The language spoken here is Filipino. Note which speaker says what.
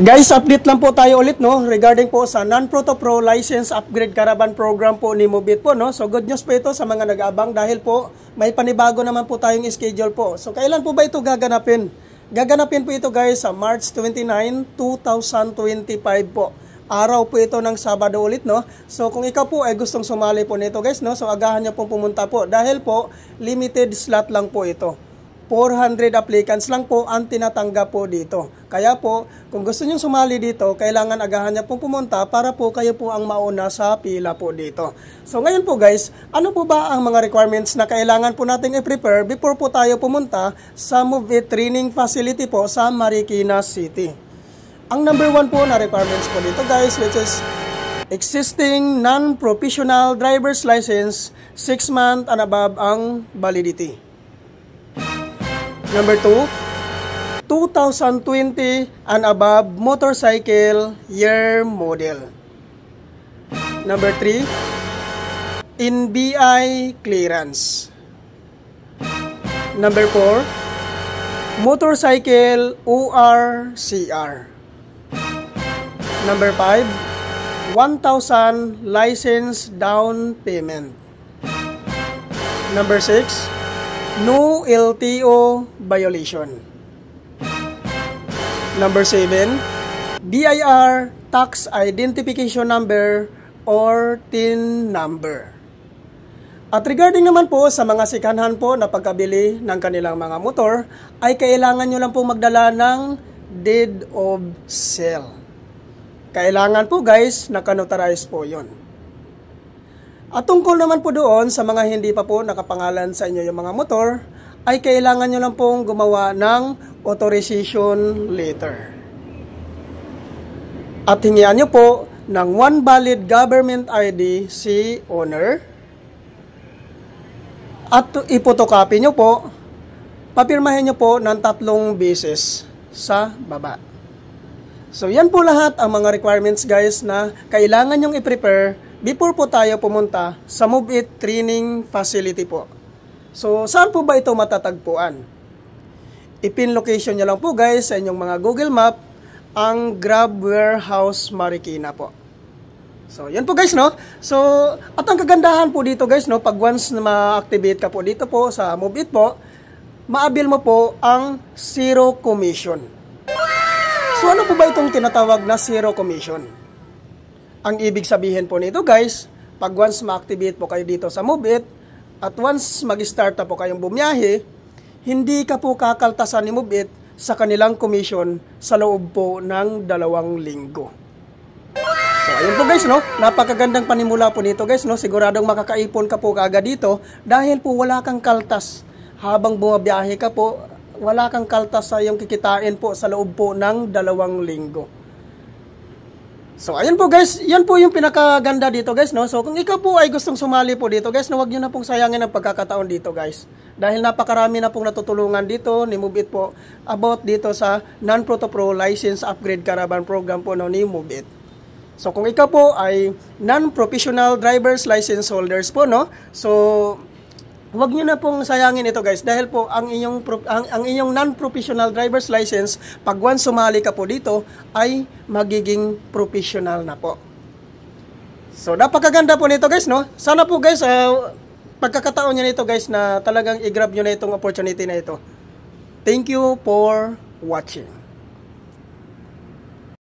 Speaker 1: Guys, update lang po tayo ulit no regarding po sa Non-Proto Pro License Upgrade Caravan Program po ni Mubit po no. So good news po ito sa mga nag-aabang dahil po may panibago naman po tayong schedule po. So kailan po ba ito gaganapin? Gaganapin po ito guys sa March 29, 2025 po. Araw po ito ng Sabado ulit no. So kung ikaw po ay gustong sumali po nito guys no, so agahan niyo pong pumunta po dahil po limited slot lang po ito. 400 applicants lang po ang tinatanggap po dito. Kaya po, kung gusto niyo sumali dito, kailangan agahan niyo pong pumunta para po kayo po ang mauna sa pila po dito. So ngayon po guys, ano po ba ang mga requirements na kailangan po nating i-prepare before po tayo pumunta sa Mubit Training Facility po sa Marikina City? Ang number 1 po na requirements po dito guys, which is existing non-professional driver's license, 6 months and above ang validity. Number 2, 2020 and above motorcycle year model. Number 3, NBI clearance. Number 4, motorcycle ORCR. Number 5, 1,000 license down payment. Number 6, no LTO violation. Number 7, BIR tax identification number or TIN number. At regarding naman po sa mga sikanhan po na pagkabili ng kanilang mga motor, ay kailangan nyo lang po magdala ng deed of sale. Kailangan po guys, naka-notarize po yon. At tungkol naman po doon sa mga hindi pa po nakapangalan sa inyo yung mga motor, ay kailangan nyo lang pong gumawa ng authorization letter. At hingian nyo po ng one valid government ID si owner. At ipotocopy nyo po, papirmahin nyo po ng 3 beses sa baba. So yan po lahat ang mga requirements guys na kailangan nyong i-prepare before po tayo pumunta sa Mubit Training Facility po. So, saan po ba ito matatagpuan? I-pin location nyo lang po guys sa inyong mga Google Map ang Grab Warehouse Marikina po. So, yan po guys no. So, at ang kagandahan po dito guys no, pag once na ma-activate ka po dito po sa Mubit po, maabil mo po ang zero commission. So, ano po ba itong tinatawag na zero commission? Ang ibig sabihin po nito guys, pag once ma-activate po kayo dito sa Mubit, at once mag-start na po kayong bumiyahe, hindi ka po kakaltasan ni Mubit sa kanilang commission sa loob po ng 2 linggo. So ayun po guys no, napakagandang panimula po nito guys no, siguradong makakaipon ka po kaagad dito dahil po wala kang kaltas. Habang bumabiyahe ka po, wala kang kaltas sa iyong kikitain po sa loob po ng 2 linggo. So, ayun po guys, yan po yung pinakaganda dito guys, no? So, kung ikaw po ay gustong sumali po dito guys, no, huwag nyo na pong sayangin ang pagkakataon dito guys. Dahil napakarami na pong natutulungan dito ni Mubit po about dito sa Non-Proto Pro License Upgrade Caravan Program po no, ni Mubit. So, kung ikaw po ay non-professional driver's license holders po, no? So, huwag nyo na pong sayangin ito guys dahil po ang inyong non-professional driver's license pag once sumali ka po dito ay magiging professional na po. So napakaganda po nito guys no. Sana po guys pagkakataon nyo nito guys na talagang i-grab nyo na itong opportunity na ito. Thank you for watching.